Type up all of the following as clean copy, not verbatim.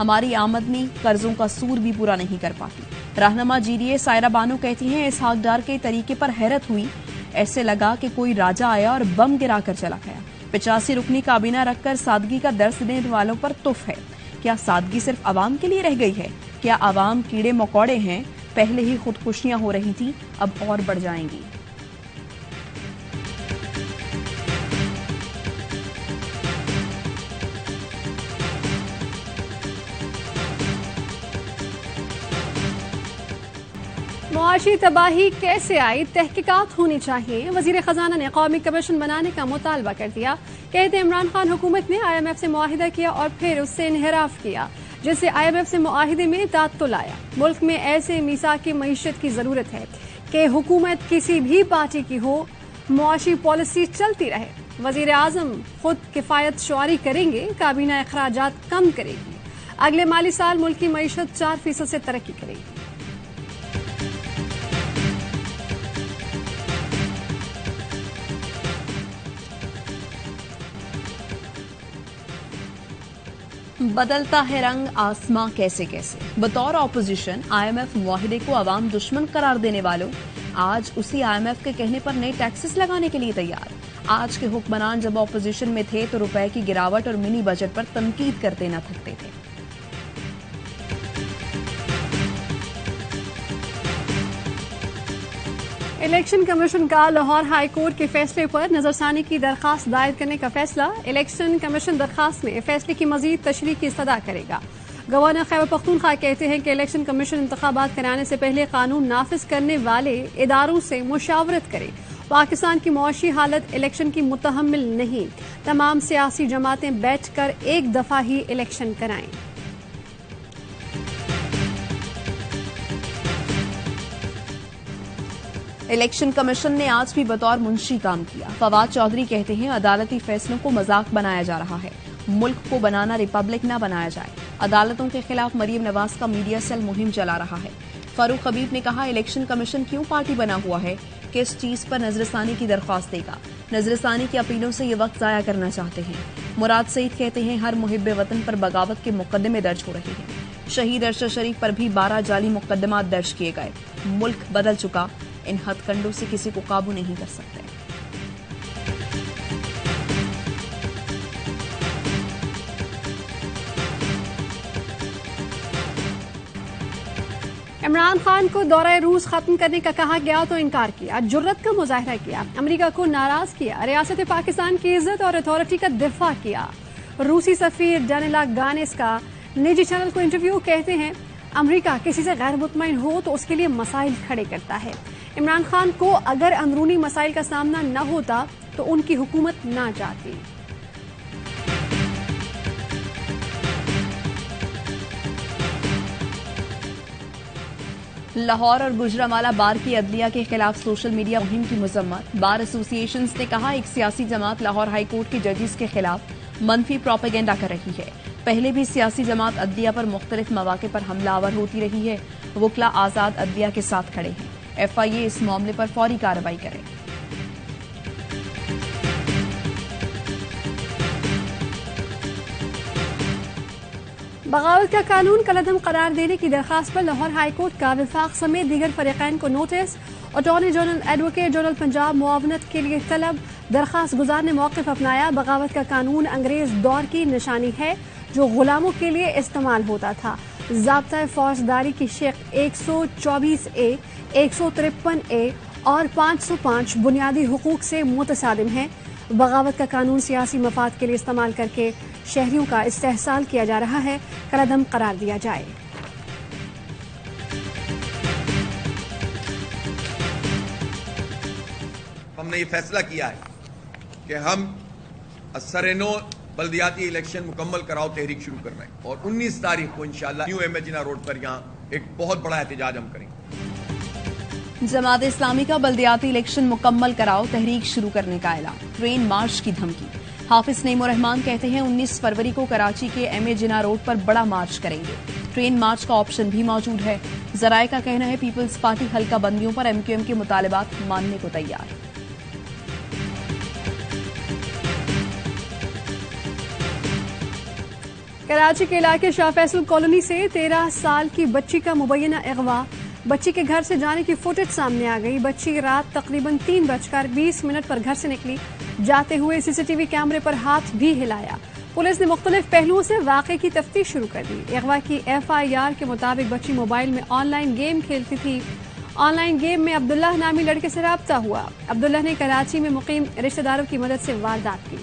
ہماری آمدنی قرضوں کا سود بھی پورا نہیں کر پاتی۔ رہنما GDA سائرہ بانو کہتی ہیں اسحاق ڈار کے طریقے پر حیرت ہوئی، ایسے لگا کہ کوئی راجہ آیا اور بم گرا کر چلا گیا۔ 85 رکنی کابینہ رکھ کر سادگی کا درس دینے والوں پر تف ہے۔ کیا سادگی صرف عوام کے لیے رہ گئی ہے؟ کیا عوام کیڑے مکوڑے ہیں؟ پہلے ہی خودکشیاں ہو رہی تھیں، اب اور بڑھ جائیں گی۔ معاشی تباہی کیسے آئی؟ تحقیقات ہونی چاہیے۔ وزیر خزانہ نے قومی کمیشن بنانے کا مطالبہ کر دیا۔ کہتے عمران خان حکومت نے IMF سے معاہدہ کیا اور پھر اس سے انحراف کیا، جس سے IMF سے معاہدے میں تعطل آیا۔ ملک میں ایسے میثاقی معیشت کی ضرورت ہے کہ حکومت کسی بھی پارٹی کی ہو، معاشی پالیسی چلتی رہے۔ وزیر اعظم خود کفایت شعاری کریں گے، کابینہ اخراجات کم کرے گی۔ اگلے مالی سال ملک کی معیشت 4% سے ترقی کرے گی۔ بدلتا ہے رنگ آسماں کیسے کیسے۔ بطور اپوزیشن IMF معاہدے کو عوام دشمن قرار دینے والوں آج اسی IMF کے کہنے پر نئے ٹیکسز لگانے کے لیے تیار۔ آج کے حکمران جب اپوزیشن میں تھے تو روپے کی گراوٹ اور منی بجٹ پر تنقید کرتے نہ تھکتے تھے۔ الیکشن کمیشن کا لاہور ہائی کورٹ کے فیصلے پر نظر ثانی کی درخواست دائر کرنے کا فیصلہ۔ الیکشن کمیشن درخواست میں فیصلے کی مزید تشریح کی استدعا کرے گا۔ گورنر خیبر پختونخوا کہتے ہیں کہ الیکشن کمیشن انتخابات کرانے سے پہلے قانون نافذ کرنے والے اداروں سے مشاورت کرے۔ پاکستان کی معاشی حالت الیکشن کی متحمل نہیں، تمام سیاسی جماعتیں بیٹھ کر ایک دفعہ ہی الیکشن کرائیں۔ الیکشن کمیشن نے آج بھی بطور منشی کام کیا۔ فواد چودھری کہتے ہیں عدالتی فیصلوں کو مذاق بنایا جا رہا ہے، ملک کو بنانا ریپبلک نہ بنایا جائے۔ عدالتوں کے خلاف مریم نواز کا میڈیا سیل مہم چلا رہا ہے۔ فاروق حبیب نے کہا الیکشن کمیشن کیوں پارٹی بنا ہوا ہے کہ اس چیز پر نظر ثانی کی درخواست دے گا۔ نظر ثانی کی اپیلوں سے یہ وقت ضائع کرنا چاہتے ہیں۔ مراد سعید کہتے ہیں ہر محب وطن پر بغاوت کے مقدمے درج ہو رہے ہیں۔ شہید ارشد شریف پر بھی 12 جعلی مقدمات درج کیے گئے۔ ملک بدل چکا، ان ہتھ کنڈوں سے کسی کو قابو نہیں کر سکتے۔ عمران خان کو دورہ روس ختم کرنے کا کہا گیا تو انکار کیا، جرت کا مظاہرہ کیا، امریکہ کو ناراض کیا، ریاست پاکستان کی عزت اور اتھارٹی کا دفاع کیا۔ روسی سفیر ڈانیلا گانیس کا نجی چینل کو انٹرویو کہتے ہیں امریکہ کسی سے غیر مطمئن ہو تو اس کے لیے مسائل کھڑے کرتا ہے۔ عمران خان کو اگر اندرونی مسائل کا سامنا نہ ہوتا تو ان کی حکومت نہ جاتی۔ لاہور اور گوجرانوالہ بار کی عدلیہ کے خلاف سوشل میڈیا مہم کی مذمت۔ بار ایسوسی ایشنز نے کہا ایک سیاسی جماعت لاہور ہائی کورٹ کے ججز کے خلاف منفی پروپیگنڈا کر رہی ہے۔ پہلے بھی سیاسی جماعت عدلیہ پر مختلف مواقع پر حملہ آور ہوتی رہی ہے۔ وکلا آزاد عدلیہ کے ساتھ کھڑے ہیں۔ FIA اس معاملے پر فوری کارروائی کرے۔ بغاوت کا قانون کالعدم قرار دینے کی درخواست پر لاہور ہائی کورٹ کا وفاق سمیت دیگر فریقین کو notice. Attorney general advocate general Punjab معاونت کے لیے طلب۔ درخواست گزار نے موقف اپنایا۔ بغاوت کا قانون انگریز دور کی نشانی ہے جو غلاموں کے لیے استعمال ہوتا تھا۔ ضابطۂ فوجداری کی شق 124A 153A اور 505 بنیادی حقوق سے متصادم ہے۔ بغاوت کا قانون سیاسی مفاد کے لیے استعمال کر کے شہریوں کا استحصال کیا جا رہا ہے، کالعدم قرار دیا جائے۔ ہم نے یہ فیصلہ کیا ہے کہ ہم اثر-نو بلدیاتی الیکشن مکمل کراؤ تحریک شروع کر رہے ہیں اور 19 تاریخ کو انشاءاللہ نیو امیجنا روڈ پر یہاں ایک بہت بڑا احتجاج ہم کریں گے۔ جماعت اسلامی کا بلدیاتی الیکشن مکمل کراؤ تحریک شروع کرنے کا اعلان، ٹرین مارچ کی دھمکی۔ حافظ نعیم الرحمان کہتے ہیں 19 فروری کو کراچی کے MA جناح روڈ پر بڑا مارچ کریں گے۔ ٹرین مارچ کا آپشن بھی موجود ہے۔ ذرائع کا کہنا ہے پیپلز پارٹی حلقہ بندیوں پر MQM کے مطالبات ماننے کو تیار۔ کراچی کے علاقے شاہ فیصل کالونی سے 13 سال کی بچی کا مبینہ اغوا، بچی کے گھر سے جانے کی فوٹیج سامنے آ گئی۔ بچی رات تقریباً 3:20 پر گھر سے نکلی، جاتے ہوئے سی سی ٹی وی کیمرے پر ہاتھ بھی ہلایا۔ پولیس نے مختلف پہلوؤں سے واقعے کی تفتیش شروع کر دی۔ اغوا کی ایف آئی آر کے مطابق بچی موبائل میں آن لائن گیم کھیلتی تھی۔ آن لائن گیم میں عبداللہ نامی لڑکے سے رابطہ ہوا۔ عبداللہ نے کراچی میں مقیم رشتہ داروں کی مدد سے واردات کی۔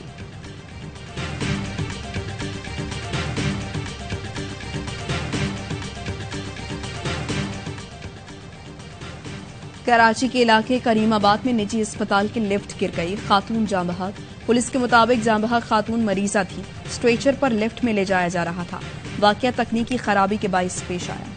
کراچی کے علاقے کریم آباد میں نجی اسپتال کی لفٹ گر گئی، خاتون جاں بحق۔ پولیس کے مطابق جاں بحق خاتون مریضہ تھی، اسٹریچر پر لفٹ میں لے جایا جا رہا تھا۔ واقعہ تکنیکی خرابی کے باعث پیش آیا۔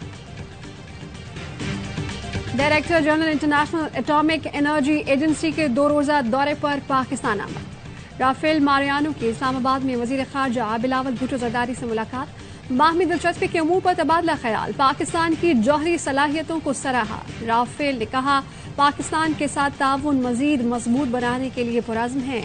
Director general international atomic energy agency کے 2 روزہ دورے پر پاکستان آمد۔ رافیل ماریانو کی اسلام آباد میں وزیر خارجہ بلاول بھٹو زرداری سے ملاقات۔ باہمی دلچسپی کے امور پر تبادلہ خیال، پاکستان کی جوہری صلاحیتوں کو سراہا۔ رافیل نے کہا پاکستان کے ساتھ تعاون مزید مضبوط بنانے کے لیے پرعزم ہے۔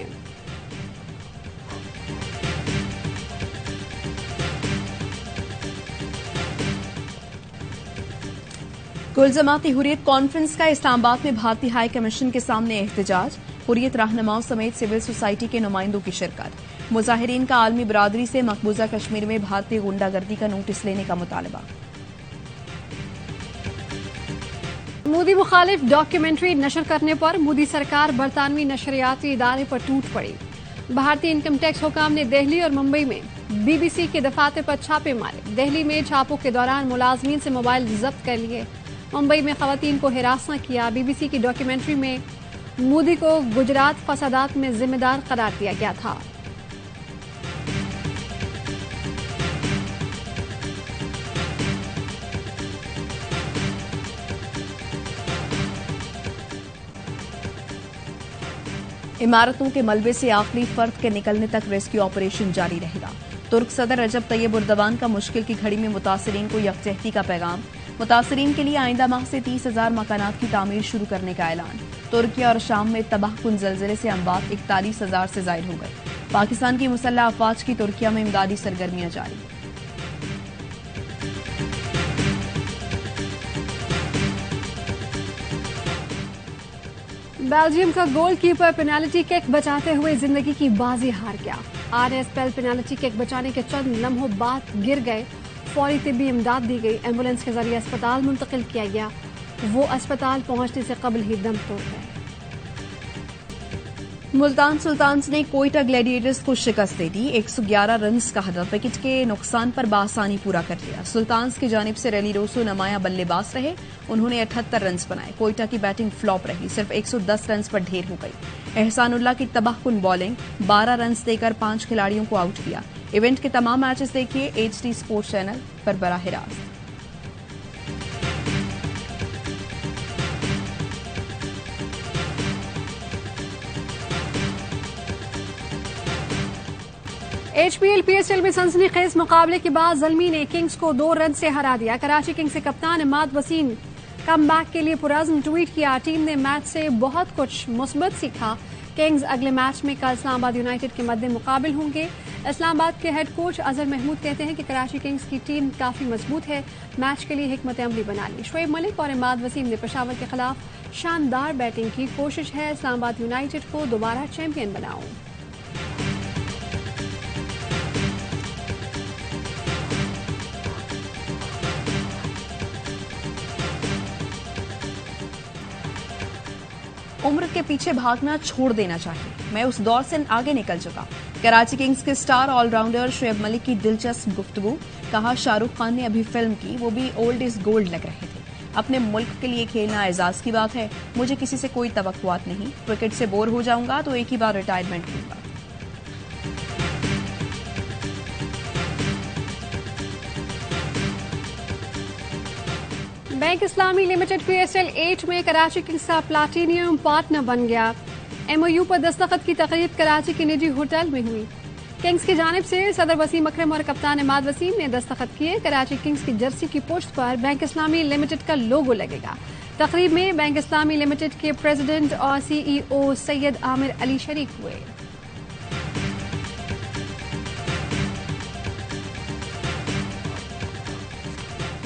کل جماعتی حریت کانفرنس کا اسلام آباد میں بھارتی ہائی کمیشن کے سامنے احتجاج، حریت رہنماؤں سمیت سول سوسائٹی کے نمائندوں کی شرکت۔ مظاہرین کا عالمی برادری سے مقبوضہ کشمیر میں بھارتی غنڈہ گردی کا نوٹس لینے کا مطالبہ۔ مودی مخالف ڈاکیومنٹری نشر کرنے پر مودی سرکار برطانوی نشریاتی ادارے پر ٹوٹ پڑی۔ بھارتی انکم ٹیکس حکام نے دہلی اور ممبئی میں بی بی سی کے دفاتر پر چھاپے مارے۔ دہلی میں چھاپوں کے دوران ملازمین سے موبائل ضبط کر لیے، ممبئی میں خواتین کو ہراساں کیا۔ بی بی سی کی ڈاکیومنٹری میں مودی کو گجرات فسادات میں ذمہ دار قرار دیا گیا تھا۔ عمارتوں کے ملبے سے آخری فرد کے نکلنے تک ریسکیو آپریشن جاری رہے گا۔ ترک صدر رجب طیب اردوان کا مشکل کی گھڑی میں متاثرین کو یکجہتی کا پیغام۔ متاثرین کے لیے آئندہ ماہ سے 30,000 مکانات کی تعمیر شروع کرنے کا اعلان۔ ترکیہ اور شام میں تباہ کن زلزلے سے اموات 41,000 سے زائد ہو گئے۔ پاکستان کی مسلح افواج کی ترکیہ میں امدادی سرگرمیاں جاری۔ بیلجیم کا گول کیپر پینالٹی کک بچاتے ہوئے زندگی کی بازی ہار گیا۔ آر ایس پیل پینالٹی کک بچانے کے چند لمحوں بعد گر گئے۔ فوری طبی امداد دی گئی، ایمبولینس کے ذریعے اسپتال منتقل کیا گیا۔ وہ اسپتال پہنچنے سے قبل ہی دم توڑ گئے۔ ملتان سلطانز نے کوئٹہ گلیڈیٹرز کو شکست دے دی، 111 رنز کا ہدف وکٹ کے نقصان پر بآسانی پورا کر لیا۔ سلطانز کی جانب سے ریلی روسو نمایاں بلے باز رہے، انہوں نے 78 رنز بنائے۔ کوئٹہ کی بیٹنگ فلاپ رہی، صرف 110 رنز پر ڈھیر ہو گئی۔ احسان اللہ کی تباہ کن بالنگ، 12 رنز دے کر 5 کھلاڑیوں کو آؤٹ کیا۔ ایونٹ کے تمام میچز دیکھیے ایچ ڈی اسپورٹس چینل پر براہ راست۔ H P L P S L میں سنسنی خیز مقابلے کے بعد زلمی نے کنگز کو 2 رن سے ہرا دیا۔ کراچی کنگز کے کپتان عماد وسیم کم بیک کے لیے پرعزم ٹویٹ کیا، ٹیم نے میچ سے بہت کچھ مثبت سیکھا۔ کنگز اگلے میچ میں کل اسلام آباد یونائیٹڈ کے مد مقابل ہوں گے۔ اسلام آباد کے ہیڈ کوچ اظہر محمود کہتے ہیں کہ کراچی کنگز کی ٹیم کافی مضبوط ہے، میچ کے لیے حکمت عملی بنا لی۔ شعیب ملک اور عماد وسیم نے پشاور کے خلاف شاندار بیٹنگ کی، کوشش ہے اسلام آباد یونائیٹڈ کو دوبارہ چیمپئن بناؤں۔ عمر کے پیچھے بھاگنا چھوڑ دینا چاہیے، میں اس دور سے آگے نکل چکا۔ کراچی کنگز کے star all rounder Shoaib Malik کی دلچسپ گفتگو، کہا شاہ رخ خان نے ابھی فلم کی، وہ بھی اولڈ از گولڈ لگ رہے تھے۔ اپنے ملک کے لیے کھیلنا اعزاز کی بات ہے، مجھے کسی سے کوئی توقعات نہیں، کرکٹ سے بور ہو جاؤں گا تو ایک ہی بار ریٹائرمنٹ لوں گا۔ Bank Islami limited P S L 8 میں کراچی کنگز کا پلاٹینیم پارٹنر بن گیا۔ ایم او یو پر دستخط کی تقریب کراچی کے نجی ہوٹل میں ہوئی۔ کنگز کی جانب سے صدر وسیم اکرم اور کپتان عماد وسیم نے دستخط کیے۔ کراچی کنگز کی جرسی کی پشت پر بینک اسلامی لمیٹڈ کا لوگو لگے گا۔ تقریب میں بینک اسلامی لمیٹڈ کے پریزیڈنٹ اور سی ای او سید عامر علی شریک ہوئے۔